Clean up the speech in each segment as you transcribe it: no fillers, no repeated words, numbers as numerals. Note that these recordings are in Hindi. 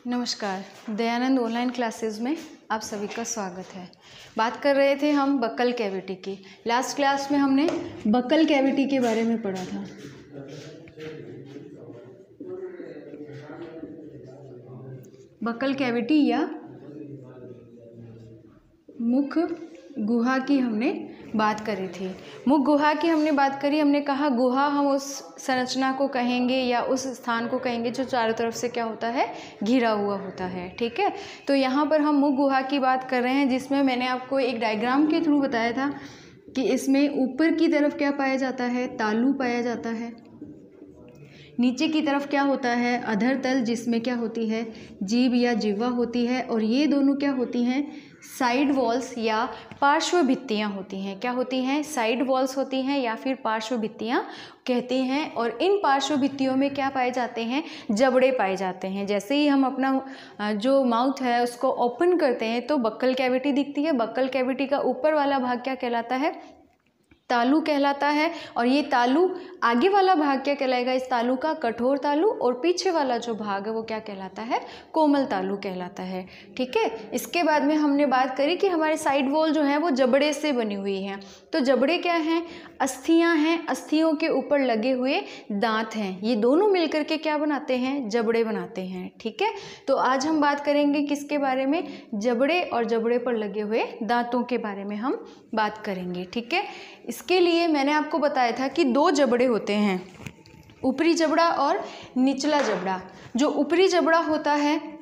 नमस्कार, दयानंद ऑनलाइन क्लासेस में आप सभी का स्वागत है। बात कर रहे थे हम बक्कल कैविटी की। लास्ट क्लास में हमने बक्कल कैविटी के बारे में पढ़ा था। बक्कल कैविटी या मुख गुहा की हमने बात करी थी। मुख गुहा की हमने बात करी। हमने कहा गुहा हम उस संरचना को कहेंगे या उस स्थान को कहेंगे जो चारों तरफ से क्या होता है, घिरा हुआ होता है। ठीक है, तो यहाँ पर हम मुख गुहा की बात कर रहे हैं, जिसमें मैंने आपको एक डायग्राम के थ्रू बताया था कि इसमें ऊपर की तरफ क्या पाया जाता है, तालू पाया जाता है। नीचे की तरफ क्या होता है, अधर तल, जिसमें क्या होती है, जीभ या जिह्वा होती है। और ये दोनों क्या होती हैं, साइड वॉल्स या पार्श्व भित्तियाँ होती हैं। क्या होती हैं, साइड वॉल्स होती हैं या फिर पार्श्व भित्तियाँ कहते हैं। और इन पार्श्व भित्तियों में क्या पाए जाते हैं, जबड़े पाए जाते हैं। जैसे ही हम अपना जो माउथ है उसको ओपन करते हैं तो बक्कल कैविटी दिखती है। बक्कल कैविटी का ऊपर वाला भाग क्या कहलाता है, तालू कहलाता है। और ये तालू, आगे वाला भाग क्या कहलाएगा इस तालू का, कठोर तालू। और पीछे वाला जो भाग है वो क्या कहलाता है, कोमल तालू कहलाता है। ठीक है, इसके बाद में हमने बात करी कि हमारे साइड वॉल जो है वो जबड़े से बनी हुई है। तो जबड़े क्या हैं, अस्थियां हैं। अस्थियों के ऊपर लगे हुए दांत हैं। ये दोनों मिलकर के क्या बनाते हैं, जबड़े बनाते हैं। ठीक है, तो आज हम बात करेंगे किसके बारे में, जबड़े और जबड़े पर लगे हुए दांतों के बारे में हम बात करेंगे। ठीक है, इसके लिए मैंने आपको बताया था कि दो जबड़े होते हैं, ऊपरी जबड़ा और निचला जबड़ा। जो ऊपरी जबड़ा होता है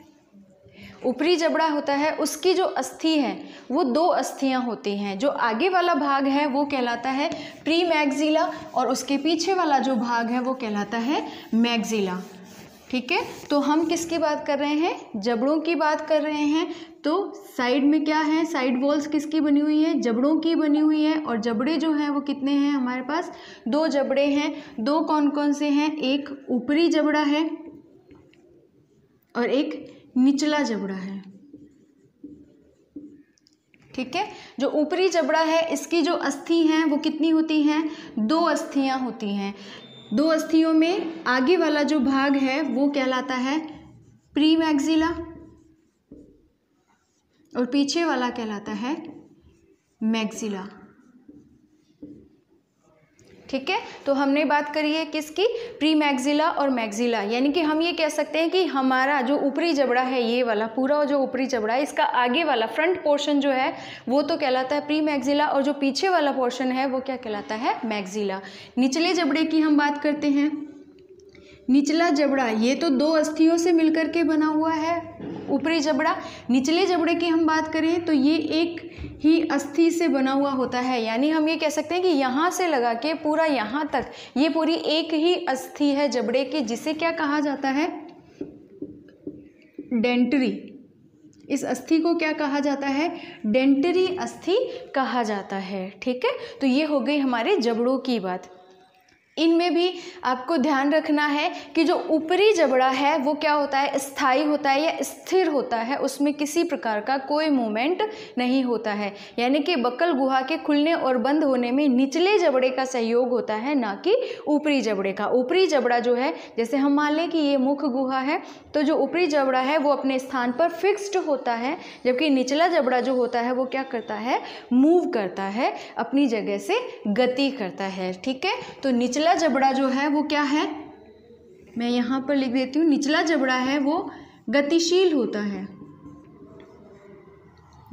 उसकी जो अस्थि है वो दो अस्थियां होती हैं। जो आगे वाला भाग है वो कहलाता है प्री मैक्सिला और उसके पीछे वाला जो भाग है वो कहलाता है मैक्सिला। ठीक है, तो हम किसकी बात कर रहे हैं, जबड़ों की बात कर रहे हैं। तो साइड में क्या है, साइड वॉल्स किसकी बनी हुई है, जबड़ों की बनी हुई है। और जबड़े जो हैं वो कितने हैं, हमारे पास दो जबड़े हैं। दो कौन कौन से हैं, एक ऊपरी जबड़ा है और एक निचला जबड़ा है। ठीक है, जो ऊपरी जबड़ा है इसकी जो अस्थि हैं वो कितनी होती हैं, दो अस्थियां होती हैं। दो अस्थियों में आगे वाला जो भाग है वो कहलाता है प्री मैक्सिला और पीछे वाला कहलाता है मैक्सिला। ठीक है, तो हमने बात करी है किसकी, प्री मैक्सिला और मैक्सिला। यानी कि हम ये कह सकते हैं कि हमारा जो ऊपरी जबड़ा है, ये वाला पूरा जो ऊपरी जबड़ा है, इसका आगे वाला फ्रंट पोर्शन जो है वो तो कहलाता है प्री मैक्सिला और जो पीछे वाला पोर्शन है वो क्या कहलाता है, मैक्सिला। निचले जबड़े की हम बात करते हैं। निचला जबड़ा ये तो दो अस्थियों से मिलकर के बना हुआ है ऊपरी जबड़ा। निचले जबड़े की हम बात करें तो ये एक ही अस्थि से बना हुआ होता है। यानी हम ये कह सकते हैं कि यहाँ से लगा के पूरा यहाँ तक ये पूरी एक ही अस्थि है जबड़े की, जिसे क्या कहा जाता है, डेंटरी। इस अस्थि को क्या कहा जाता है, डेंटरी अस्थि कहा जाता है। ठीक है, तो ये हो गई हमारे जबड़ों की बात। इनमें भी आपको ध्यान रखना है कि जो ऊपरी जबड़ा है वो क्या होता है, स्थायी होता है या स्थिर होता है। उसमें किसी प्रकार का कोई मूवमेंट नहीं होता है। यानी कि बक्कल गुहा के खुलने और बंद होने में निचले जबड़े का सहयोग होता है, ना कि ऊपरी जबड़े का। ऊपरी जबड़ा जो है, जैसे हम मान लें कि ये मुख गुहा है, तो जो ऊपरी जबड़ा है वो अपने स्थान पर फिक्स्ड होता है, जबकि निचला जबड़ा जो होता है वो क्या करता है, मूव करता है, अपनी जगह से गति करता है। ठीक है, तो निचला जबड़ा जो है वो क्या है, मैं यहाँ पर लिख देती हूँ, निचला जबड़ा है वो गतिशील होता है।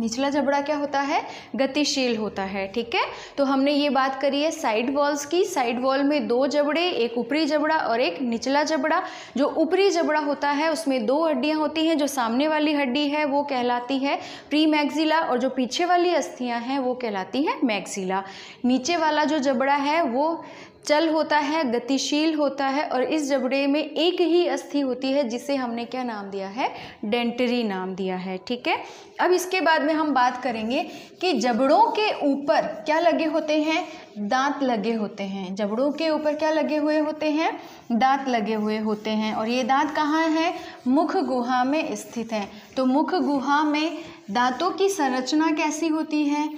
निचला जबड़ा क्या होता है, गतिशील होता है। ठीक है, तो हमने ये बात करी है साइड वॉल्स की। साइड वॉल में दो जबड़े, एक ऊपरी जबड़ा और एक निचला जबड़ा। जो ऊपरी जबड़ा होता है उसमें दो हड्डियां होती हैं। जो सामने वाली हड्डी है वो कहलाती है प्री मैक्सिला और जो पीछे वाली अस्थियां हैं वो कहलाती हैं मैक्सिला। नीचे वाला जो जबड़ा है वो चल होता है, गतिशील होता है और इस जबड़े में एक ही अस्थि होती है, जिसे हमने क्या नाम दिया है, डेंटरी नाम दिया है। ठीक है, अब इसके बाद में हम बात करेंगे कि जबड़ों के ऊपर क्या लगे होते हैं, दांत लगे होते हैं। जबड़ों के ऊपर क्या लगे हुए होते हैं, दांत लगे हुए होते हैं। और ये दांत कहाँ हैं, मुख गुहा में स्थित हैं। तो मुख गुहा में दांतों की संरचना कैसी होती है,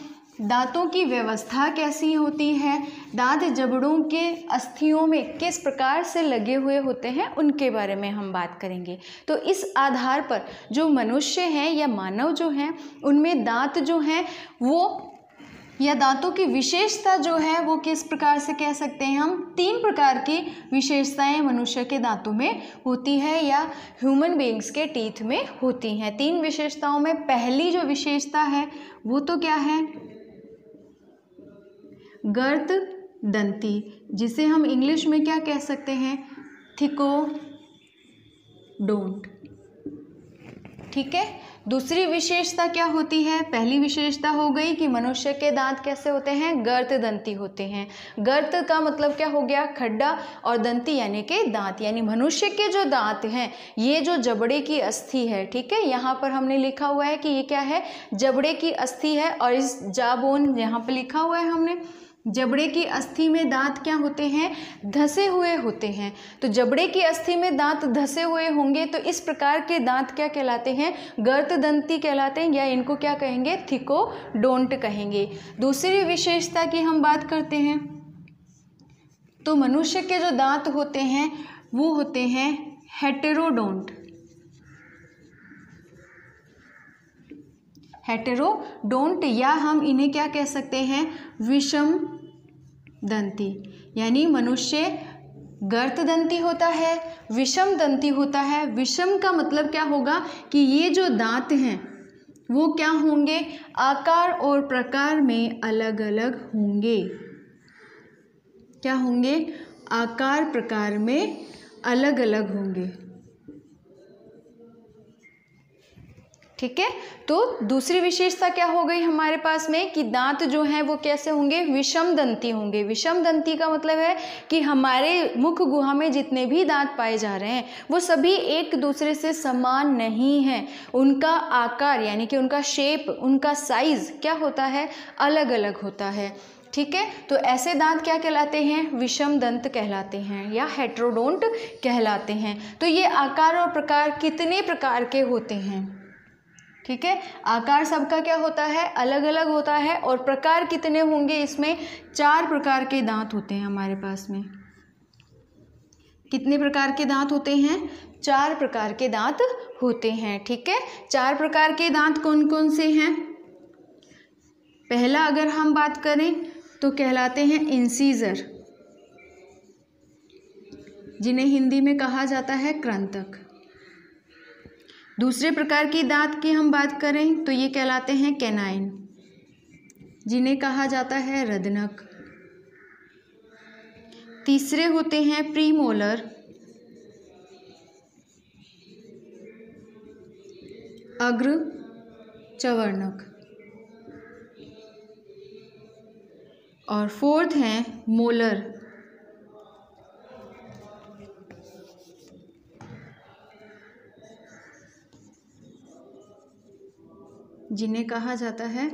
दांतों की व्यवस्था कैसी होती है, दांत जबड़ों के अस्थियों में किस प्रकार से लगे हुए होते हैं उनके बारे में हम बात करेंगे। तो इस आधार पर जो मनुष्य हैं या मानव जो हैं उनमें दांत जो हैं वो, या दांतों की विशेषता जो है वो किस प्रकार से कह सकते हैं हम, 3 प्रकार की विशेषताएं मनुष्य के दांतों में होती है या ह्यूमन बीइंग्स के टीथ में होती हैं। 3 विशेषताओं में पहली जो विशेषता है वो तो क्या है, गर्त दंती, जिसे हम इंग्लिश में क्या कह सकते हैं, थिकोडोंट। ठीक है। दूसरी विशेषता क्या होती है, पहली विशेषता हो गई कि मनुष्य के दांत कैसे होते हैं, गर्त दंती होते हैं। गर्त का मतलब क्या हो गया, खड्डा, और दंती यानी कि दांत, यानी मनुष्य के जो दांत हैं ये जो जबड़े की अस्थि है, ठीक है, यहाँ पर हमने लिखा हुआ है कि ये क्या है, जबड़े की अस्थि है, और इस जाबोन यहाँ पर लिखा हुआ है हमने, जबड़े की अस्थि में दांत क्या होते हैं, धसे हुए होते हैं। तो जबड़े की अस्थि में दांत धसे हुए होंगे तो इस प्रकार के दांत क्या कहलाते हैं, गर्तदंती कहलाते हैं, या इनको क्या कहेंगे, थिकोडोंट कहेंगे। दूसरी विशेषता की हम बात करते हैं तो मनुष्य के जो दांत होते हैं वो होते हैं हेटेरोडोंट। हेटेरोडोंट, या हम इन्हें क्या कह सकते हैं, विषम दंती, यानी मनुष्य गर्त दंती होता है, विषम दंती होता है। विषम का मतलब क्या होगा कि ये जो दांत हैं वो क्या होंगे, आकार और प्रकार में अलग अलग होंगे। क्या होंगे, आकार प्रकार में अलग अलग होंगे। ठीक है। तो दूसरी विशेषता क्या हो गई हमारे पास में कि दांत जो हैं वो कैसे होंगे, विषम दंती होंगे। विषम दंती का मतलब है कि हमारे मुख गुहा में जितने भी दांत पाए जा रहे हैं वो सभी एक दूसरे से समान नहीं हैं, उनका आकार यानी कि उनका शेप, उनका साइज क्या होता है, अलग अलग होता है। ठीक है। तो ऐसे दांत क्या कहलाते हैं, विषम दंत कहलाते हैं या हेटेरोडोंट कहलाते हैं। तो ये आकार और प्रकार कितने प्रकार के होते हैं, ठीक है, आकार सबका क्या होता है, अलग अलग होता है, और प्रकार कितने होंगे, इसमें 4 प्रकार के दांत होते हैं हमारे पास में। कितने प्रकार के दांत होते हैं, 4 प्रकार के दांत होते हैं। ठीक है। 4 प्रकार के दांत कौन कौन से हैं, पहला अगर हम बात करें तो कहलाते हैं इंसीजर, जिन्हें हिंदी में कहा जाता है कृंतक। दूसरे प्रकार की दांत की हम बात करें तो ये कहलाते हैं कैनाइन, जिन्हें कहा जाता है रदनक। तीसरे होते हैं प्रीमोलर, अग्र चवर्णक, और फोर्थ हैं मोलर, जिन्हें कहा जाता है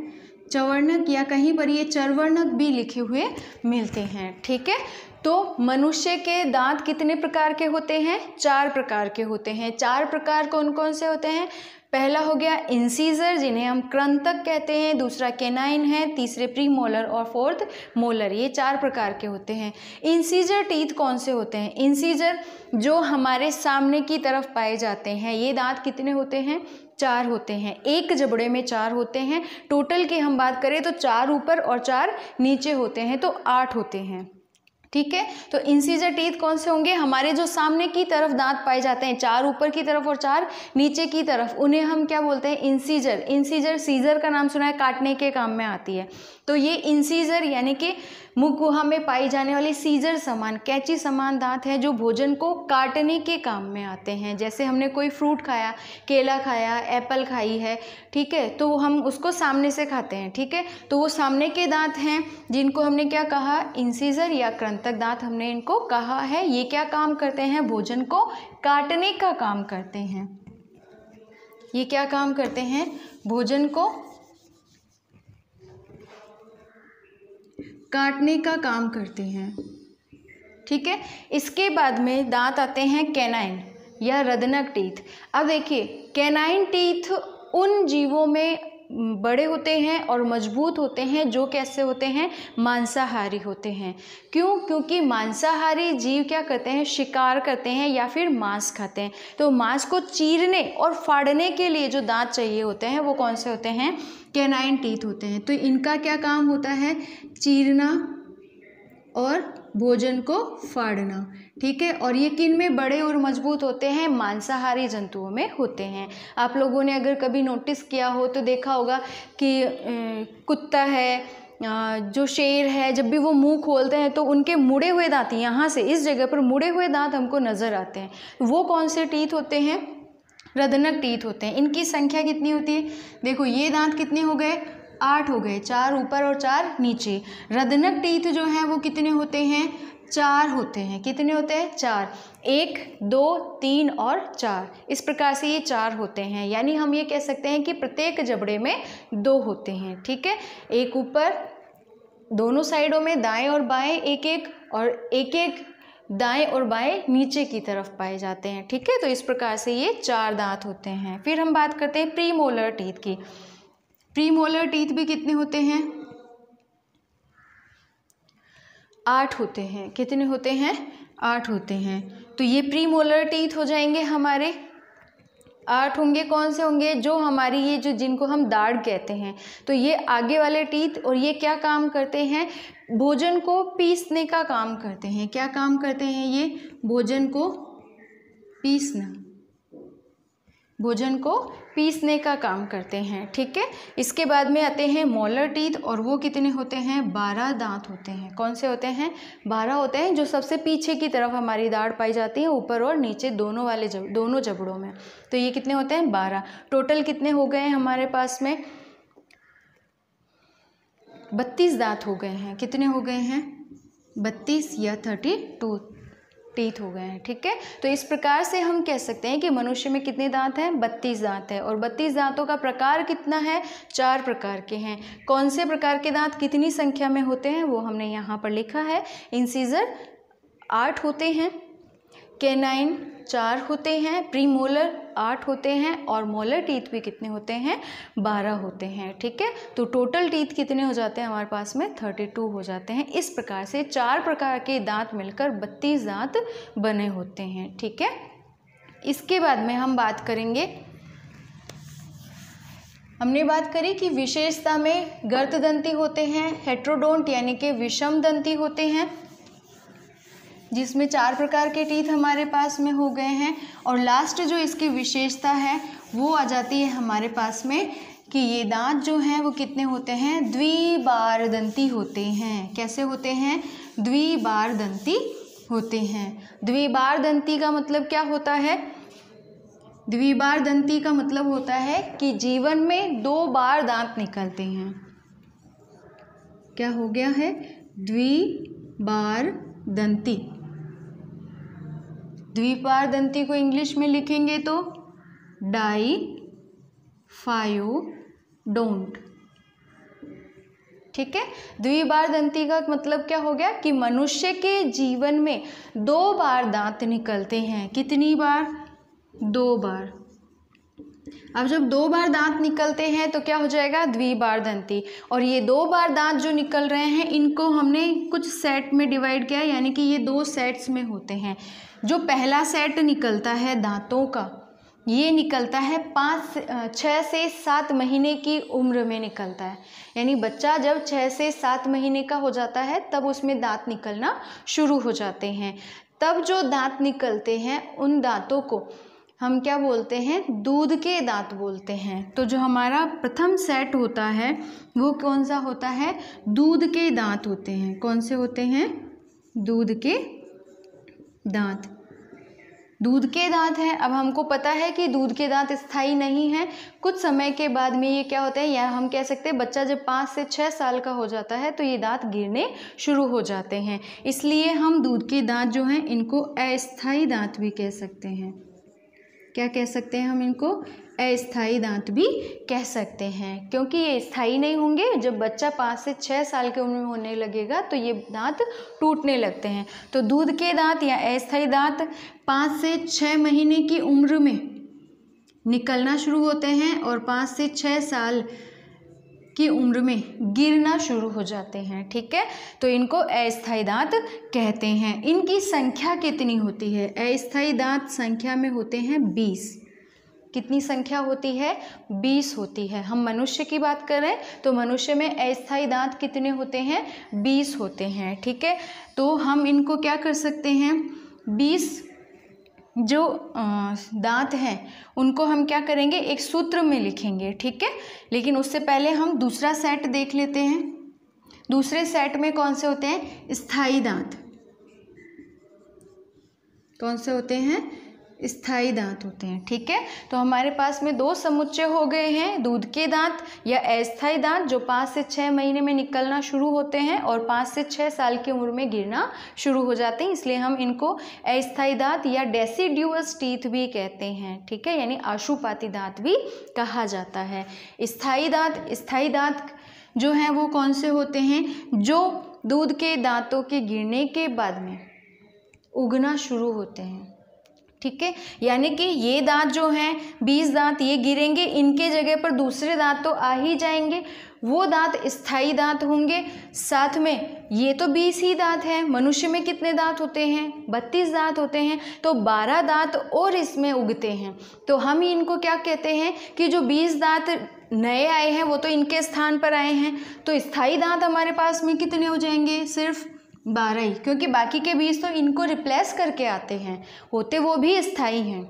चवर्णक, या कहीं पर ये चर्वर्णक भी लिखे हुए मिलते हैं। ठीक है। तो मनुष्य के दांत कितने प्रकार के होते हैं, 4 प्रकार के होते हैं। 4 प्रकार कौन कौन से होते हैं, पहला हो गया इंसीजर, जिन्हें हम कृंतक कहते हैं, दूसरा कैनाइन है, तीसरे प्रीमोलर और फोर्थ मोलर। ये 4 प्रकार के होते हैं। इंसीजर टीथ कौन से होते हैं, इंसीजर जो हमारे सामने की तरफ पाए जाते हैं। ये दांत कितने होते हैं, 4 होते हैं। एक जबड़े में 4 होते हैं। टोटल की हम बात करें तो 4 ऊपर और 4 नीचे होते हैं, तो 8 होते हैं। ठीक है। तो इंसीजर टीथ कौन से होंगे, हमारे जो सामने की तरफ दांत पाए जाते हैं, 4 ऊपर की तरफ और 4 नीचे की तरफ, उन्हें हम क्या बोलते हैं, इंसीजर। इंसीजर, सीजर का नाम सुना है, काटने के काम में आती है। तो ये इंसीजर यानी कि मुख गुहा में पाई जाने वाली सीजर समान, कैंची समान दांत है जो भोजन को काटने के काम में आते हैं। जैसे हमने कोई फ्रूट खाया, केला खाया, एप्पल खाई है, ठीक है, तो हम उसको सामने से खाते हैं। ठीक है। तो वो सामने के दांत हैं जिनको हमने क्या कहा, इंसीजर या कृंतक दांत हमने इनको कहा है। ये क्या काम करते हैं, भोजन को काटने का काम करते हैं। ये क्या काम करते हैं, भोजन को काटने का काम करते हैं। ठीक है। इसके बाद में दांत आते हैं कैनाइन या रदनक टीथ। अब देखिए कैनाइन टीथ उन जीवों में बड़े होते हैं और मजबूत होते हैं, जो कैसे होते हैं, मांसाहारी होते हैं। क्यों? क्योंकि मांसाहारी जीव क्या करते हैं, शिकार करते हैं या फिर मांस खाते हैं। तो मांस को चीरने और फाड़ने के लिए जो दांत चाहिए होते हैं वो कौन से होते हैं, कैनाइन टीथ होते हैं। तो इनका क्या काम होता है, चीरना और भोजन को फाड़ना, ठीक है। और ये किन में बड़े और मजबूत होते हैं, मांसाहारी जंतुओं में होते हैं। आप लोगों ने अगर कभी नोटिस किया हो तो देखा होगा कि कुत्ता है, जो शेर है, जब भी वो मुंह खोलते हैं तो उनके मुड़े हुए दांत, यहाँ से इस जगह पर मुड़े हुए दांत हमको नज़र आते हैं। वो कौन से टीथ होते हैं, रदनक टीथ होते हैं। इनकी संख्या कितनी होती है, देखो ये दांत कितने हो गए, 8 हो गए, 4 ऊपर और 4 नीचे। रदनक टीथ जो हैं वो कितने होते हैं, 4 होते हैं। कितने होते हैं, 4, 1, 2, 3 और 4, इस प्रकार से ये 4 होते हैं। यानी हम ये कह सकते हैं कि प्रत्येक जबड़े में 2 होते हैं, ठीक है। एक ऊपर दोनों साइडों में दाएं और बाएं एक एक, और एक एक दाएं और बाएं नीचे की तरफ पाए जाते हैं, ठीक है। तो इस प्रकार से ये 4 दांत होते हैं। फिर हम बात करते हैं प्रीमोलर टीथ की। प्रीमोलर टीथ भी कितने होते हैं, 8 होते हैं। कितने होते हैं, 8 होते हैं। तो ये प्रीमोलर टीथ हो जाएंगे हमारे, 8 होंगे। कौन से होंगे, जो हमारी ये जो जिनको हम दाढ़ कहते हैं, तो ये आगे वाले टीथ, और ये क्या काम करते हैं, भोजन को पीसने का काम करते हैं। क्या काम करते हैं ये, भोजन को पीसना, भोजन को पीसने का काम करते हैं, ठीक है। इसके बाद में आते हैं मोलर टीथ, और वो कितने होते हैं, 12 दांत होते हैं। कौन से होते हैं, 12 होते हैं, जो सबसे पीछे की तरफ हमारी दाढ़ पाई जाती है, ऊपर और नीचे दोनों जबड़ों में। तो ये कितने होते हैं, 12। टोटल कितने हो गए हमारे पास में, 32 दांत हो गए हैं। कितने हो गए हैं, 32 या 32 टीथ हो गए हैं, ठीक है। तो इस प्रकार से हम कह सकते हैं कि मनुष्य में कितने दांत हैं, 32 दांत है। और 32 दांतों का प्रकार कितना है, 4 प्रकार के हैं। कौन से प्रकार के दांत कितनी संख्या में होते हैं वो हमने यहाँ पर लिखा है। इंसीजर 8 होते हैं, कैनाइन 4 होते हैं, प्रीमोलर 8 होते हैं, और मोलर टीथ भी कितने होते हैं, 12 होते हैं, ठीक है। तो टोटल टीथ कितने हो जाते हैं हमारे पास में, 32 हो जाते हैं। इस प्रकार से 4 प्रकार के दांत मिलकर 32 दांत बने होते हैं, ठीक है। इसके बाद में हम बात करेंगे, हमने बात करी कि विशेषता में गर्तदंती होते हैं, हेट्रोडोंट यानी कि विषम दंती होते हैं, जिसमें 4 प्रकार के टीथ हमारे पास में हो गए हैं। और लास्ट जो इसकी विशेषता है वो आ जाती है हमारे पास में कि ये दांत जो हैं वो कितने होते हैं, द्विबारदंती होते हैं। कैसे होते हैं, द्विबारदंती होते हैं। द्विबारदंती का मतलब क्या होता है, द्विबारदंती का मतलब होता है कि जीवन में 2 बार दांत निकलते हैं। क्या हो गया है, द्विबारदंती। द्विबारदंती को इंग्लिश में लिखेंगे तो डाइफायोडोंट, ठीक है। द्विबारदंती का मतलब क्या हो गया कि मनुष्य के जीवन में 2 बार दांत निकलते हैं। कितनी बार, 2 बार। अब जब 2 बार दांत निकलते हैं तो क्या हो जाएगा, द्विबारदंती। और ये 2 बार दांत जो निकल रहे हैं इनको हमने कुछ सेट में डिवाइड किया, यानी कि ये 2 सेट्स में होते हैं। जो पहला सेट निकलता है दांतों का, ये निकलता है 6 से 7 महीने की उम्र में निकलता है। यानी बच्चा जब 6 से 7 महीने का हो जाता है तब उसमें दांत निकलना शुरू हो जाते हैं। तब जो दांत निकलते हैं उन दांतों को हम क्या बोलते हैं, दूध के दांत बोलते हैं। तो जो हमारा प्रथम सेट होता है वो कौन सा होता है, दूध के दांत होते हैं। कौन से होते हैं, दूध के दांत। दूध के दांत हैं। अब हमको पता है कि दूध के दांत स्थायी नहीं हैं, कुछ समय के बाद में ये क्या होता है, या हम कह सकते हैं बच्चा जब 5 से 6 साल का हो जाता है तो ये दांत गिरने शुरू हो जाते हैं। इसलिए हम दूध के दांत जो हैं इनको अस्थायी दांत भी कह सकते हैं। क्या कह सकते हैं हम इनको, अस्थायी दांत भी कह सकते हैं, क्योंकि ये स्थायी नहीं होंगे। जब बच्चा 5 से 6 साल की उम्र में होने लगेगा तो ये दांत टूटने लगते हैं। तो दूध के दांत या अस्थायी दांत 5 से 6 महीने की उम्र में निकलना शुरू होते हैं और 5 से 6 साल की उम्र में गिरना शुरू हो जाते हैं। ठीक है, तो इनको अस्थायी दांत कहते हैं। इनकी संख्या कितनी होती है? अस्थायी दांत संख्या में होते हैं 20। कितनी संख्या होती है? 20 होती है। हम मनुष्य की बात करें तो मनुष्य में अस्थायी दांत कितने होते हैं? 20 होते हैं। ठीक है, तो हम इनको क्या कर सकते हैं, 20 जो दांत हैं उनको हम क्या करेंगे, एक सूत्र में लिखेंगे। ठीक है, लेकिन उससे पहले हम दूसरा सेट देख लेते हैं। दूसरे सेट में कौन से होते हैं? स्थायी दांत। कौन से होते हैं? स्थायी दांत होते हैं। ठीक है, तो हमारे पास में दो समुच्चय हो गए हैं, दूध के दांत या अस्थायी दांत, जो 5 से 6 महीने में निकलना शुरू होते हैं और 5 से 6 साल की उम्र में गिरना शुरू हो जाते हैं, इसलिए हम इनको अस्थायी दांत या डेसिड्यूअस टीथ भी कहते हैं। ठीक है, यानी आशुपाती दांत भी कहा जाता है। स्थायी दांत जो हैं वो कौन से होते हैं? जो दूध के दांतों के गिरने के बाद में उगना शुरू होते हैं। ठीक है, यानी कि ये दांत जो हैं 20 दांत ये गिरेंगे, इनके जगह पर दूसरे दांत तो आ ही जाएंगे, वो दांत स्थायी दांत होंगे। साथ में ये तो 20 ही दांत हैं, मनुष्य में कितने दांत होते हैं? 32 दांत होते हैं, तो 12 दांत और इसमें उगते हैं। तो हम इनको क्या कहते हैं कि जो 20 दांत नए आए हैं वो तो इनके स्थान पर आए हैं, तो स्थायी दांत हमारे पास में कितने हो जाएंगे? सिर्फ 12 ही, क्योंकि बाकी के 20 तो इनको रिप्लेस करके आते हैं। होते वो भी स्थायी हैं,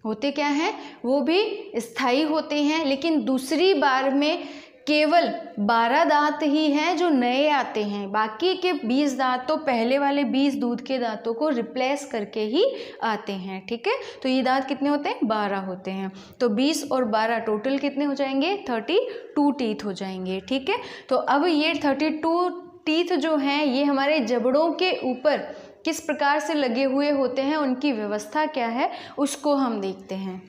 होते क्या हैं? वो भी स्थायी होते हैं, लेकिन दूसरी बार में केवल 12 दांत ही हैं जो नए आते हैं। बाकी के 20 दांत तो पहले वाले 20 दूध के दांतों को रिप्लेस करके ही आते हैं। ठीक है, तो ये दांत कितने होते हैं? 12 होते हैं। तो 20 और 12 टोटल कितने हो जाएंगे? 32 टीथ हो जाएंगे। ठीक है, तो अब ये 32 टीथ जो हैं ये हमारे जबड़ों के ऊपर किस प्रकार से लगे हुए होते हैं, उनकी व्यवस्था क्या है, उसको हम देखते हैं।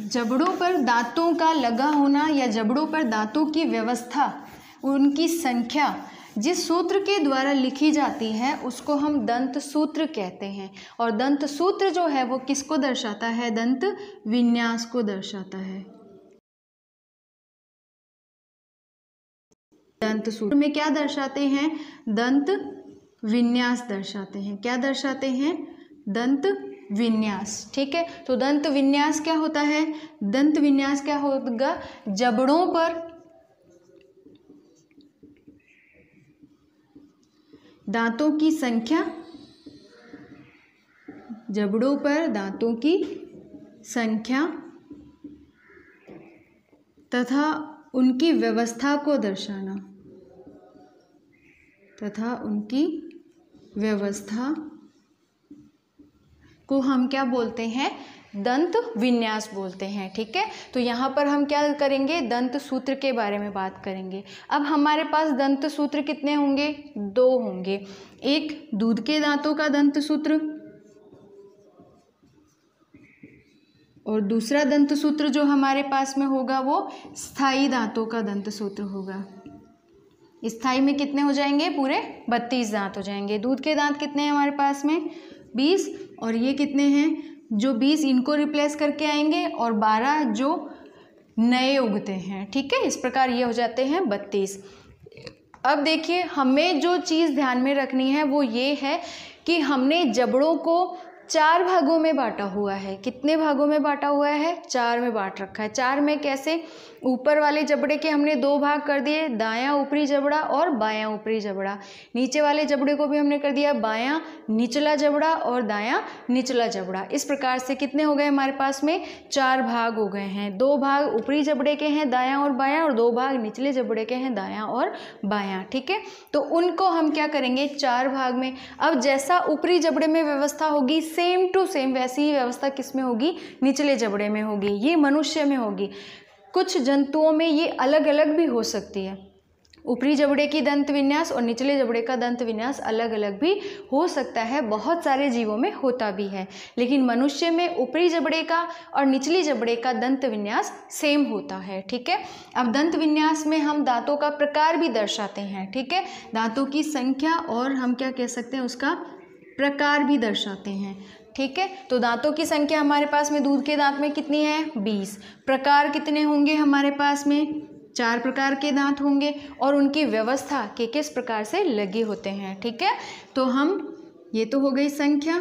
जबड़ों पर दांतों का लगा होना या जबड़ों पर दांतों की व्यवस्था, उनकी संख्या जिस सूत्र के द्वारा लिखी जाती है उसको हम दंत सूत्र कहते हैं। और दंत सूत्र जो है वो किसको दर्शाता है? दंत विन्यास को दर्शाता है। दंत सूत्र में क्या दर्शाते हैं? दंत विन्यास दर्शाते हैं। क्या दर्शाते हैं? दंत विन्यास। ठीक है, तो दंत विन्यास क्या होता है? दंत विन्यास क्या होगा? जबड़ों पर दांतों की संख्या, जबड़ों पर दांतों की संख्या तथा उनकी व्यवस्था को दर्शाना, तथा उनकी व्यवस्था को हम क्या बोलते हैं? दंत विन्यास बोलते हैं। ठीक है, तो यहाँ पर हम क्या करेंगे? दंत सूत्र के बारे में बात करेंगे। अब हमारे पास दंत सूत्र कितने होंगे? 2 होंगे। एक दूध के दांतों का दंत सूत्र और दूसरा दंत सूत्र जो हमारे पास में होगा वो स्थायी दांतों का दंत सूत्र होगा। स्थायी में कितने हो जाएंगे? पूरे 32 दांत हो जाएंगे। दूध के दांत कितने हैं हमारे पास में? 20, और ये कितने हैं? जो 20 इनको रिप्लेस करके आएंगे और 12 जो नए उगते हैं। ठीक है, इस प्रकार ये हो जाते हैं 32। अब देखिए, हमें जो चीज़ ध्यान में रखनी है वो ये है कि हमने जबड़ों को 4 भागों में बांटा हुआ है। कितने भागों में बांटा हुआ है? 4 में बांट रखा है। 4 में कैसे? ऊपर वाले जबड़े के हमने 2 भाग कर दिए, दायां ऊपरी जबड़ा और बायां ऊपरी जबड़ा। नीचे वाले जबड़े को भी हमने कर दिया बायां निचला जबड़ा और दायां निचला जबड़ा। इस प्रकार से कितने हो गए हमारे पास में? 4 भाग हो गए हैं। 2 भाग ऊपरी जबड़े के हैं दायां और बायां, और 2 भाग निचले जबड़े के हैं दायां और बायां। ठीक है, तो उनको हम क्या करेंगे? 4 भाग में। अब जैसा ऊपरी जबड़े में व्यवस्था होगी सेम टू सेम वैसी ही व्यवस्था किस में होगी? निचले जबड़े में होगी। ये मनुष्य में होगी। कुछ जंतुओं में ये अलग अलग भी हो सकती है। ऊपरी जबड़े की दंत विन्यास और निचले जबड़े का दंत विन्यास अलग अलग भी हो सकता है, बहुत सारे जीवों में होता भी है, लेकिन मनुष्य में ऊपरी जबड़े का और निचली जबड़े का दंत विन्यास सेम होता है। ठीक है, अब दंत विन्यास में हम दांतों का प्रकार भी दर्शाते हैं। ठीक है, दांतों की संख्या और हम क्या कह सकते हैं, उसका प्रकार भी दर्शाते हैं। ठीक है, तो दांतों की संख्या हमारे पास में दूध के दांत में कितनी है, 20। प्रकार कितने होंगे हमारे पास में, 4 प्रकार के दांत होंगे और उनकी व्यवस्था के किस प्रकार से लगे होते हैं। ठीक है, तो हम ये तो हो गई संख्या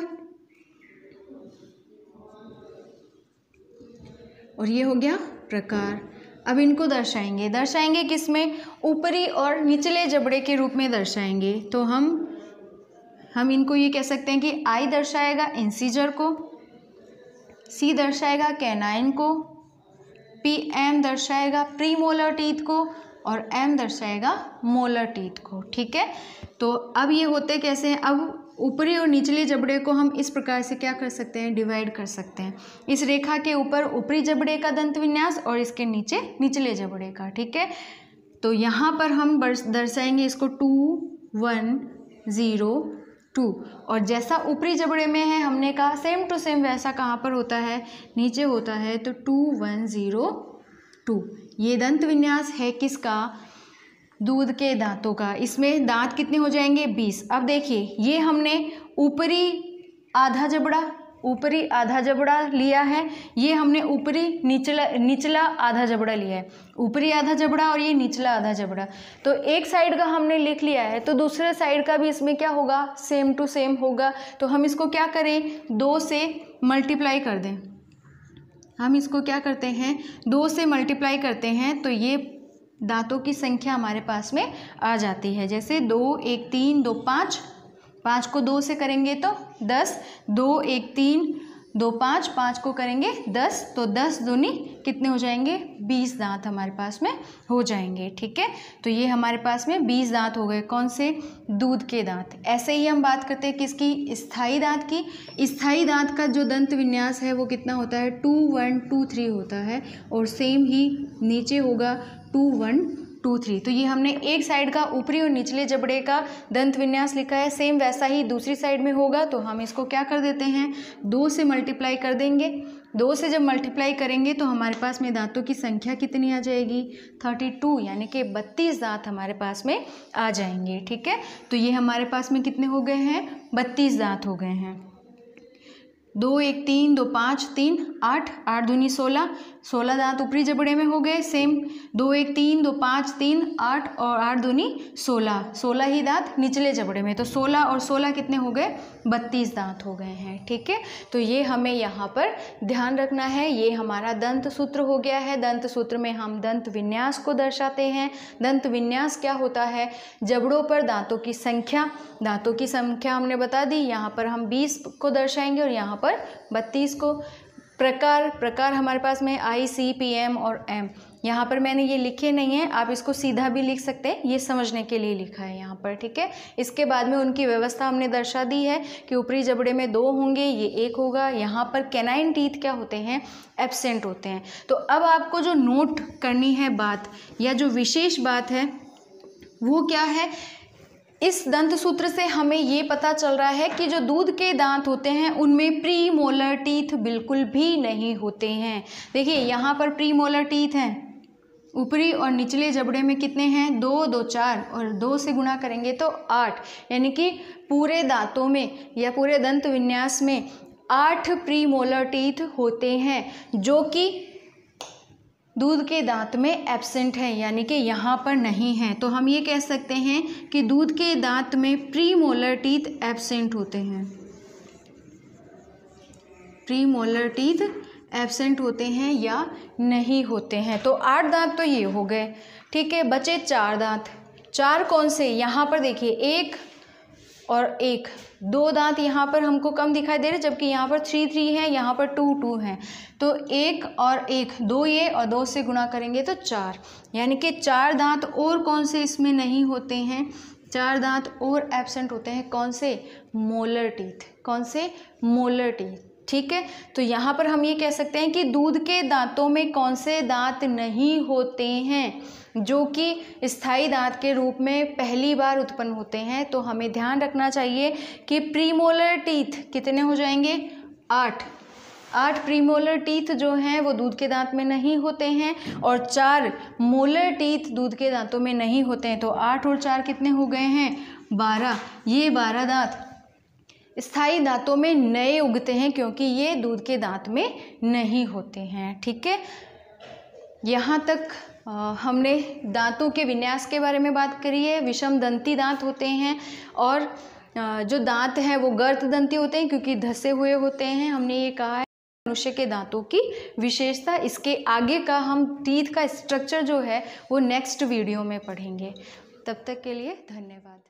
और ये हो गया प्रकार। अब इनको दर्शाएंगे किस में, ऊपरी और निचले जबड़े के रूप में दर्शाएंगे। तो हम इनको ये कह सकते हैं कि आई दर्शाएगा इंसीजर को, सी दर्शाएगा कैनाइन को, पी एम दर्शाएगा प्रीमोलर टीथ को और एम दर्शाएगा मोलर टीथ को। ठीक है, तो अब ये होते कैसे हैं, अब ऊपरी और निचले जबड़े को हम इस प्रकार से क्या कर सकते हैं, डिवाइड कर सकते हैं। इस रेखा के ऊपर ऊपरी जबड़े का दंत विन्यास और इसके नीचे निचले जबड़े का। ठीक है, तो यहाँ पर हम दर्शाएंगे इसको 2 1 0 2, और जैसा ऊपरी जबड़े में है हमने कहा सेम टू सेम वैसा कहाँ पर होता है, नीचे होता है। तो 2 1 0 2 ये दंत विन्यास है किसका, दूध के दांतों का। इसमें दांत कितने हो जाएंगे, 20। अब देखिए ये हमने ऊपरी आधा जबड़ा लिया है, ये हमने ऊपरी निचला आधा जबड़ा लिया है, ऊपरी आधा जबड़ा और ये निचला आधा जबड़ा। तो एक साइड का हमने लिख लिया है तो दूसरे साइड का भी इसमें क्या होगा, सेम टू सेम होगा। तो हम इसको क्या करें, 2 से मल्टीप्लाई कर दें। हम इसको क्या करते हैं, 2 से मल्टीप्लाई करते हैं तो ये दांतों की संख्या हमारे पास में आ जाती है। जैसे 2 1 3 2 5, 5 को 2 से करेंगे तो 10, 2 1 3 2 5, 5 को करेंगे 10, तो 10 दूनी कितने हो जाएंगे, 20 दांत हमारे पास में हो जाएंगे। ठीक है, तो ये हमारे पास में 20 दांत हो गए, कौन से, दूध के दांत। ऐसे ही हम बात करते हैं किसकी, स्थायी दांत की। स्थायी दांत का जो दंत विन्यास है वो कितना होता है, 2 1 2 3 होता है, और सेम ही नीचे होगा 2 1 2 3। तो ये हमने एक साइड का ऊपरी और निचले जबड़े का दंत विन्यास लिखा है, सेम वैसा ही दूसरी साइड में होगा। तो हम इसको क्या कर देते हैं, 2 से मल्टीप्लाई कर देंगे। 2 से जब मल्टीप्लाई करेंगे तो हमारे पास में दांतों की संख्या कितनी आ जाएगी, 32, यानी कि 32 दांत हमारे पास में आ जाएंगे। ठीक है, तो ये हमारे पास में कितने हो गए हैं, 32 दांत हो गए हैं। 2 1 3 2 5 3 8, 8 दूनी 16, 16 दांत ऊपरी जबड़े में हो गए सेम। 2 1 3 2 5 3 8 और 8 दूनी 16, 16 ही दांत निचले जबड़े में। तो 16 और 16 कितने हो गए, 32 दांत हो गए हैं। ठीक है, तो ये हमें यहाँ पर ध्यान रखना है। ये हमारा दंत सूत्र हो गया है। दंत सूत्र में हम दंत विन्यास को दर्शाते हैं। दंत विन्यास क्या होता है, जबड़ों पर दांतों की संख्या हमने बता दी। यहाँ पर हम 20 को दर्शाएंगे और यहाँ पर 32 को। प्रकार हमारे पास में आई, सी, पी, एम और एम। यहाँ पर मैंने ये लिखे नहीं है, आप इसको सीधा भी लिख सकते हैं, ये समझने के लिए लिखा है यहाँ पर। ठीक है, इसके बाद में उनकी व्यवस्था हमने दर्शा दी है कि ऊपरी जबड़े में 2 होंगे, ये 1 होगा। यहाँ पर कैनाइन टीथ क्या होते हैं, एब्सेंट होते हैं। तो अब आपको जो नोट करनी है बात, या जो विशेष बात है वो क्या है, इस दंत सूत्र से हमें ये पता चल रहा है कि जो दूध के दांत होते हैं उनमें प्री मोलर टीथ बिल्कुल भी नहीं होते हैं। देखिए यहाँ पर प्री मोलर टीथ हैं, ऊपरी और निचले जबड़े में कितने हैं, 2 2 4, और 2 से गुणा करेंगे तो 8, यानी कि पूरे दांतों में या पूरे दंत विन्यास में 8 प्री मोलर टीथ होते हैं, जो कि दूध के दांत में एब्सेंट है, यानी कि यहाँ पर नहीं है। तो हम ये कह सकते हैं कि दूध के दांत में प्री मोलर टीथ एब्सेंट होते हैं, प्री मोलर टीथ एब्सेंट होते हैं या नहीं होते हैं। तो 8 दांत तो ये हो गए। ठीक है, बचे 4 दांत। 4 कौन से, यहाँ पर देखिए 1 और 1, 2 दांत यहाँ पर हमको कम दिखाई दे रहे, जबकि यहाँ पर 3 3 है, यहाँ पर 2 2 है। तो 1 और 1, 2 ये और 2 से गुणा करेंगे तो 4, यानी कि 4 दांत और कौन से इसमें नहीं होते हैं, 4 दांत और एब्सेंट होते हैं। कौन से, मोलर टीथ। कौन से, मोलर टीथ। ठीक है, तो यहाँ पर हम ये कह सकते हैं कि दूध के दांतों में कौन से दांत नहीं होते हैं, जो कि स्थायी दांत के रूप में पहली बार उत्पन्न होते हैं। तो हमें ध्यान रखना चाहिए कि प्रीमोलर टीथ कितने हो जाएंगे, 8 प्रीमोलर टीथ जो हैं वो दूध के दांत में नहीं होते हैं, और 4 मोलर टीथ दूध के दांतों में नहीं होते हैं। तो 8 और 4 कितने हो गए हैं, 12। ये 12 दांत स्थायी दांतों में नए उगते हैं, क्योंकि ये दूध के दांत में नहीं होते हैं। ठीक है, यहाँ तक हमने दांतों के विन्यास के बारे में बात करी है। विषम दंती दांत होते हैं, और जो दांत हैं वो गर्त दंती होते हैं, क्योंकि धसे हुए होते हैं। हमने ये कहा है मनुष्य के दांतों की विशेषता। इसके आगे का हम टीथ का स्ट्रक्चर जो है वो नेक्स्ट वीडियो में पढ़ेंगे। तब तक के लिए धन्यवाद।